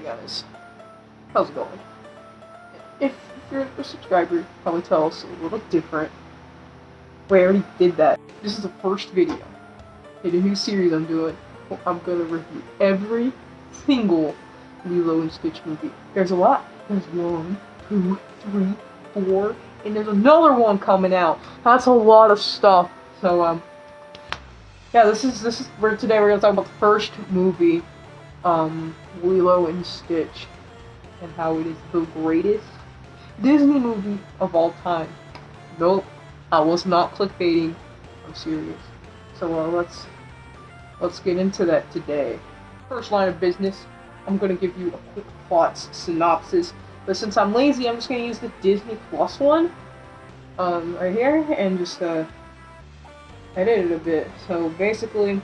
guys, how's it going? If you're a subscriber, you probably tell us a little different. Wait, I already did that. This is the first video in a new series I'm doing. I'm gonna review every single Lilo and Stitch movie. There's a lot. There's 1, 2, 3, 4, and there's another one coming out. That's a lot of stuff. So yeah, this is where today we're gonna talk about the first movie, Lilo and Stitch, and how it is the greatest Disney movie of all time. Nope, I was not clickbaiting. I'm serious. So let's get into that today. First line of business, I'm gonna give you a quick plot synopsis. But since I'm lazy, I'm just gonna use the Disney Plus one, right here, and just edit it a bit. So basically,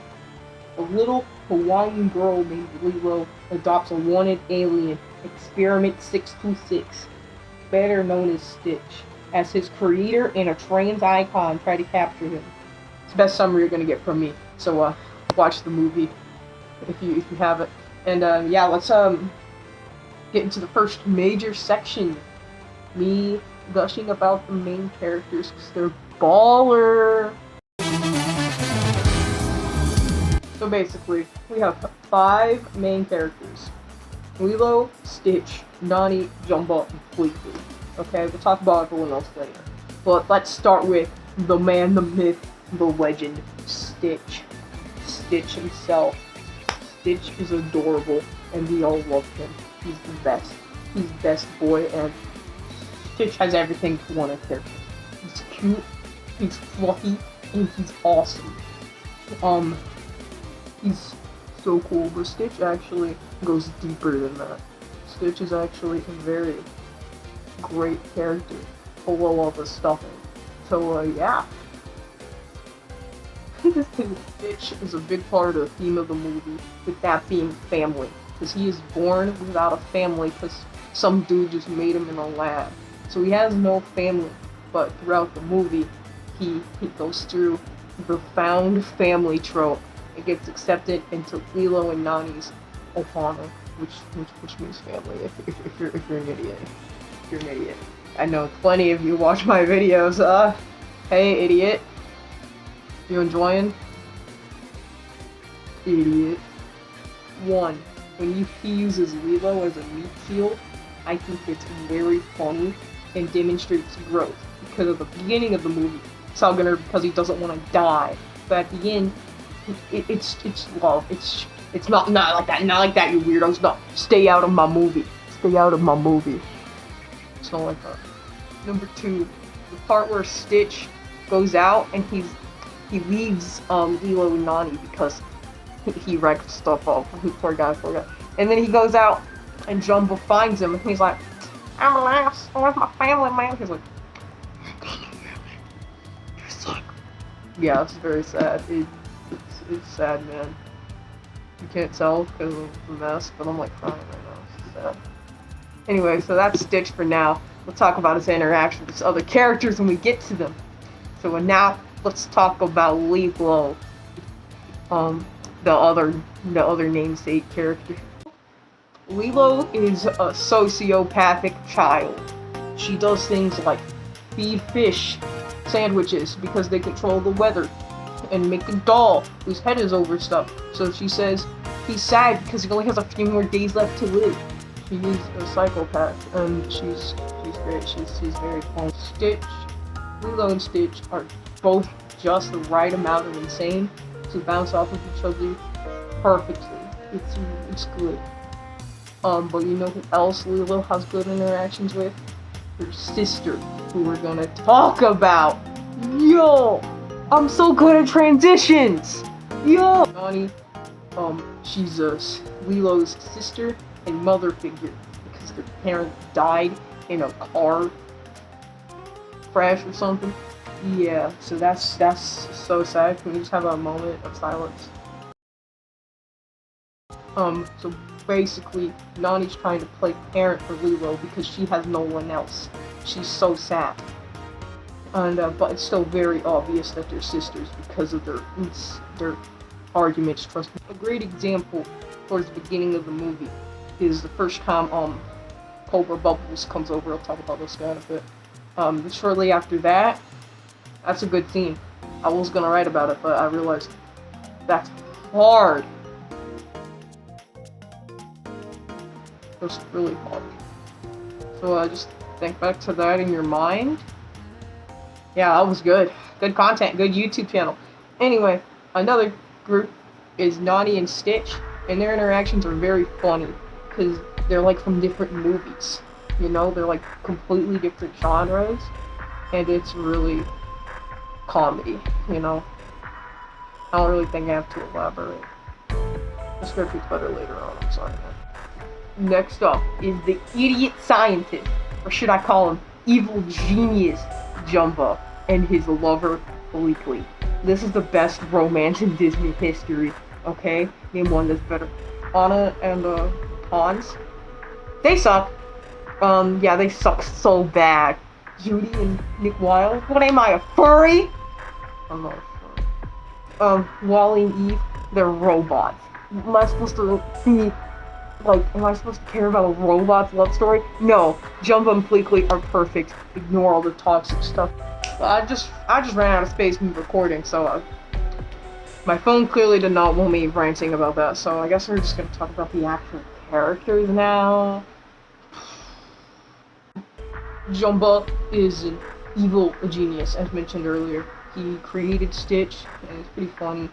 a little Hawaiian girl named Lilo adopts a wanted alien, Experiment 626, better known as Stitch, as his creator and a trans icon try to capture him. It's the best summary you're gonna get from me. So watch the movie if you haven't. And yeah, let's get into the first major section. Me gushing about the main characters because they're baller. So basically, we have 5 main characters: Lilo, Stitch, Nani, Jumba, and Fleetwood. Okay, we'll talk about everyone else later. But let's start with the man, the myth, the legend, Stitch. Stitch himself. Stitch is adorable, and we all love him. He's the best. He's the best boy, and Stitch has everything to want a character. He's cute, he's fluffy, and he's awesome. He's so cool, but Stitch actually goes deeper than that. Stitch is actually a very great character, full of all the stuffing. So yeah. Stitch is a big part of the theme of the movie, with that being family. Because he is born without a family, because some dude just made him in a lab. So he has no family, but throughout the movie, he goes through the found family trope. It gets accepted into Lilo and Nani's ohana, which means family, if you're an idiot. If you're an idiot. I know plenty of you watch my videos, hey idiot. You enjoying? Idiot. 1. When he uses Lilo as a meat shield, I think it's very funny and demonstrates growth. Because at the beginning of the movie, it's all gonna because he doesn't want to die. But at the end, it's love. It's not like that. Not like that, you weirdos. No, stay out of my movie. Stay out of my movie. It's not like that. Number 2, the part where Stitch goes out and he leaves Lilo and Nani because he wrecked stuff up. Poor guy. And then he goes out and Jumbo finds him and he's like, I'm an ass. Where's my family, man? He's like, you suck. Yeah, it's very sad. It's sad, man. You can't tell because of the mess, but I'm like crying right now. It's sad. Anyway, so that's Stitch for now. We'll talk about his interaction with other characters when we get to them. So now, let's talk about Lilo, the other namesake character. Lilo is a sociopathic child. She does things like feed fish sandwiches because they control the weather, and make a doll whose head is over stuff. So she says he's sad because he only has a few more days left to live. She is a psychopath, and she's great. She's very fun. Lilo and Stitch are both just the right amount of insane to bounce off of each other perfectly. It's good. But you know who else Lilo has good interactions with? Her sister, who we're gonna talk about. Yo, I'm so good at transitions. Yo, Nani, she's Lilo's sister and mother figure because their parents died in a car crash or something. Yeah, so that's so sad. Can we just have a moment of silence? So basically, Nani's trying to play parent for Lilo because she has no one else. She's so sad. And but it's still very obvious that they're sisters because of their arguments. Trust me. A great example towards the beginning of the movie. is the first time Cobra Bubbles comes over. I'll talk about this guy in a bit. Shortly after that, that's a good scene. I was gonna write about it, but I realized that's hard. Just really hard. So just think back to that in your mind. Yeah, that was good. Good content, good YouTube channel. Anyway, another group is Nani and Stitch, and their interactions are very funny because they're like from different movies. You know, they're like completely different genres, and it's really comedy, you know. I don't really think I have to elaborate. The script is better later on, I'm sorry, man. Next up is the idiot scientist, or should I call him evil genius Jumbo, and his lover, Bleakley. This is the best romance in Disney history, okay? Name one that's better. Anna and Hans. They suck. Yeah, they suck so bad. Judy and Nick Wilde. What am I, a furry? I'm not a furry. Wally and Eve, they're robots. Am I supposed to be, like, am I supposed to care about a robot's love story? No. Jumbo and Bleakley are perfect. Ignore all the toxic stuff. I just ran out of space in recording, so my phone clearly did not want me ranting about that, so I guess we're just gonna talk about the actual characters now. Jumbo is an evil genius, as mentioned earlier. He created Stitch, and it's pretty funny.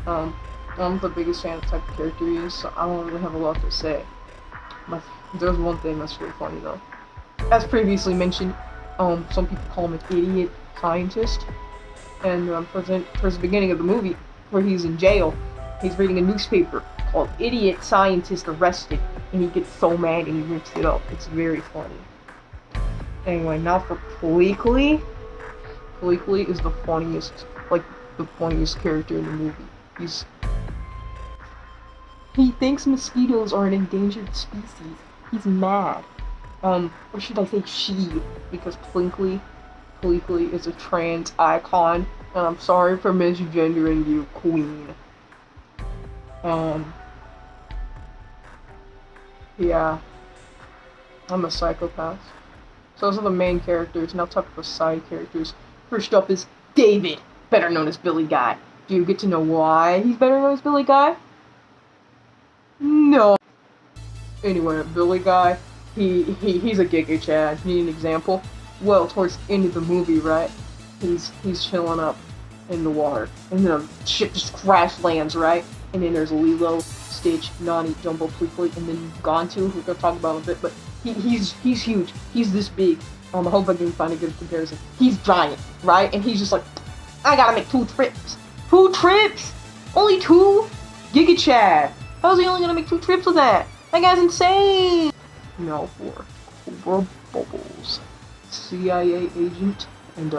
I'm the biggest fan of the type of character he is, so I don't really have a lot to say. There's one thing that's really funny though. As previously mentioned, some people call him an idiot scientist, and towards the beginning of the movie, where he's in jail, he's reading a newspaper called "Idiot Scientist Arrested," and he gets so mad and he rips it up. It's very funny. Anyway, now for Bleakley. Bleakley is the funniest character in the movie. He thinks mosquitoes are an endangered species. He's mad. Or should I say she, because Bleakley is a trans icon, and I'm sorry for misgendering you, queen. Yeah. I'm a psychopath. So those are the main characters. Now talk about side characters. First up is David, better known as Billy Guy. Do you get to know why he's better known as Billy Guy? No. Anyway, Billy Guy, he's a Giga Chad. Need an example? Well, towards the end of the movie, right? He's chilling up in the water, and then a ship just crash lands, right? And then there's Lilo, Stitch, Nani, Jumbo, Bleakley, and then Gontu, who we're gonna talk about in a bit. But he's huge. He's this big. I hope I can find a good comparison. He's giant, right? And he's just like, I gotta make 2 trips. 2 trips? Only 2? Giga Chad. How's he only gonna make 2 trips with that? That guy's insane. Now for Cobra Bubbles, CIA agent and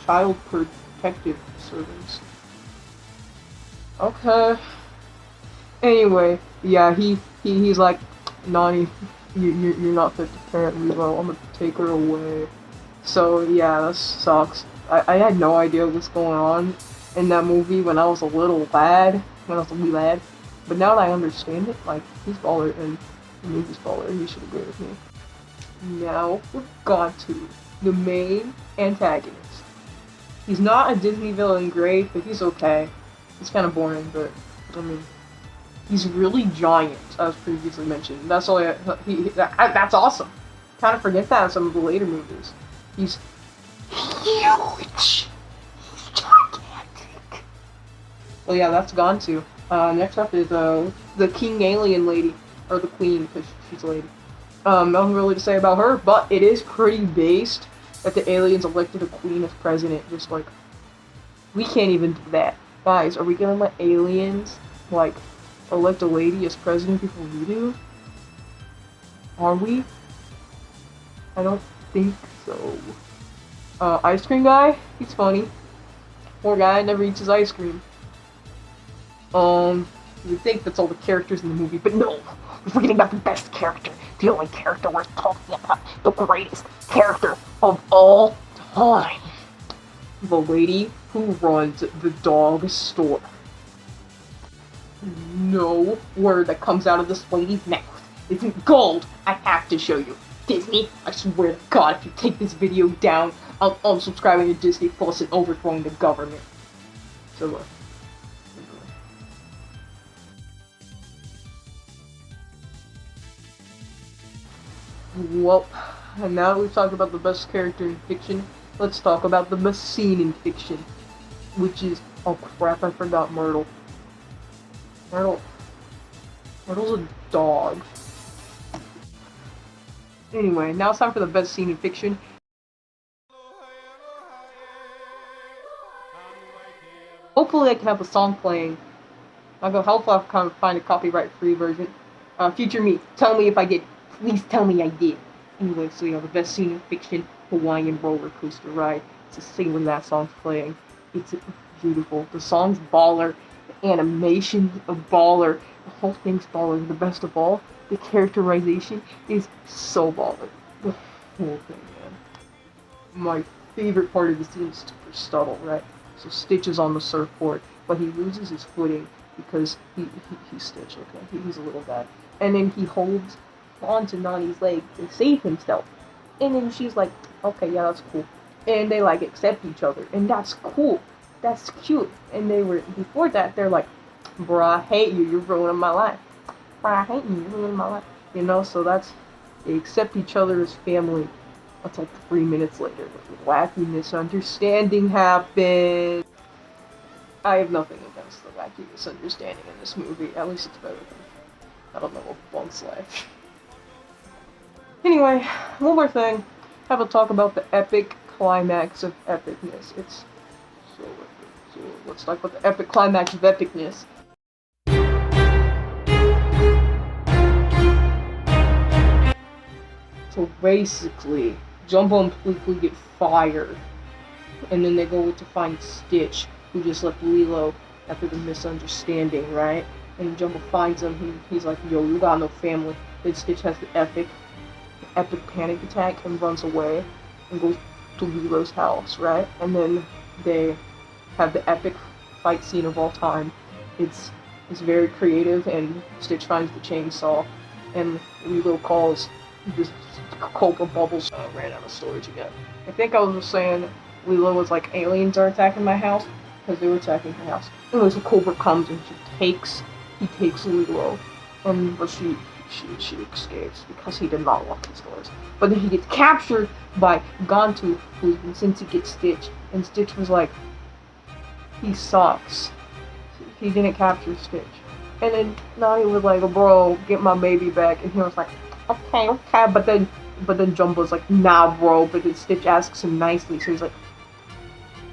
child protective service. Okay. Anyway, yeah, he's like, Nani, you're not fit to parent Lilo. I'm gonna take her away. So yeah, that sucks. I had no idea what's going on in that movie when I was a little lad. But now that I understand it, like, he's baller, and the movie's baller. He should agree with me. Now we've got to the main antagonist. He's not a Disney villain great, but he's okay. He's kind of boring, but I mean, he's really giant, as previously mentioned. That's all. That's awesome. Kind of forget that in some of the later movies. He's huge. He's gigantic. Well, yeah, that's gone too. Next up is the King Alien lady, or the Queen, because she's a lady. Nothing really to say about her, but it is pretty based that the aliens elected a queen as president. Just like, we can't even do that. Guys, are we gonna let aliens, like, elect a lady as president before we do? Are we? I don't think so. Ice cream guy? He's funny. Poor guy never eats his ice cream. You would think that's all the characters in the movie, but no! We're forgetting about the best character. The only character worth talking about. The greatest character of all time. The lady who runs the dog store. No word that comes out of this lady's mouth isn't gold. I have to show you. Disney, I swear to God, if you take this video down, I'm unsubscribing to Disney Plus and overthrowing the government. So, well, and now that we've talked about the best character in fiction, let's talk about the best scene in fiction, which is, oh crap, I forgot Myrtle. Myrtle's a dog. Anyway, now it's time for the best scene in fiction. Hopefully I can have a song playing. Hopefully I can find a copyright-free version. Future me, tell me if I did. Please tell me I did. Anyway, so the best scene in fiction, Hawaiian roller coaster ride. It's a scene when that song's playing. It's beautiful. The song's baller. The animation of baller. The whole thing's baller. The best of all, the characterization is so baller. The whole thing, man. My favorite part of the scene is super subtle, right? So Stitch is on the surfboard, but he loses his footing because he's Stitch, okay? He's a little guy. And then he holds onto Nani's leg to save himself. And then she's like, okay, yeah, that's cool. And they like accept each other. And that's cool. That's cute. And before that, they're like, bruh, I hate you, you're ruining my life. Bruh, I hate you, you're ruining my life. You know, so they accept each other as family. Until 3 minutes later, a wacky misunderstanding happened. I have nothing against the wacky misunderstanding in this movie. At least it's better than, I don't know, One Slash. Anyway, one more thing. Have a talk about the epic climax of epicness. It's so epic. So let's talk about the epic climax of epicness. So basically, Jumbo and Plickly get fired, and then they go to find Stitch, who just left Lilo after the misunderstanding, right? And Jumbo finds him, he's like, yo, you got no family. Then Stitch has the epic panic attack and runs away and goes to Lilo's house, right? And then they have the epic fight scene of all time. It's very creative, and Stitch finds the chainsaw, and Lilo calls this Coca Bubbles. Ran out of storage again. I think I was just saying Lilo was like, aliens are attacking my house, because they were attacking her house. Anyway, so Cobra comes and he takes Lilo, but she escapes because he did not lock his doors. But then he gets captured by Gantu, who's been sent to get Stitch, and Stitch was like, he sucks. He didn't capture Stitch. And then Nani was like, bro, get my baby back, and he was like, okay, but then Jumbo's like, nah, bro, but then Stitch asks him nicely, so he's like,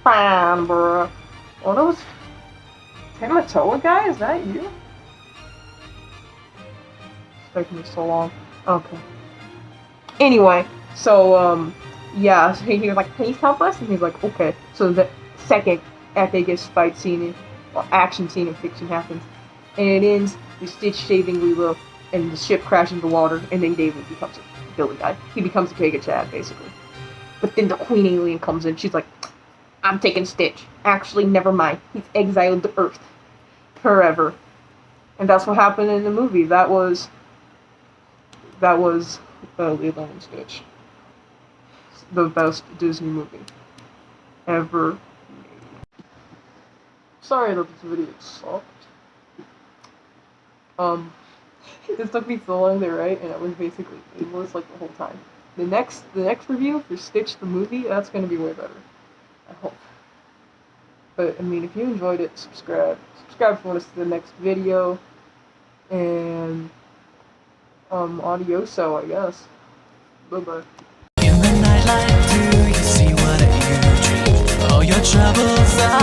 fine, bro. Oh, that was Tamatoa guy? Is that you? It's taking me so long. Okay. Anyway, so, yeah, so he was like, please help us? And he's like, okay. So the second epicest fight scene, or action scene in fiction happens, and it ends with Stitch saving Lilo, and the ship crashes into the water, and then David becomes a Billy guy. He becomes a Giga Chad, basically. But then the Queen Alien comes in, she's like, I'm taking Stitch. Actually, never mind. He's exiled to Earth. Forever. And that's what happened in the movie. That was Lilo and Stitch. The best Disney movie ever made. Sorry that this video sucked. This took me so long to write, and it was basically aimless like the whole time. The next review for Stitch the movie, that's gonna be way better. I hope. But I mean, if you enjoyed it, subscribe if you want to see the next video, and adioso, I guess. Bye bye. In the nightlight, do you see what you dream? All your troubles are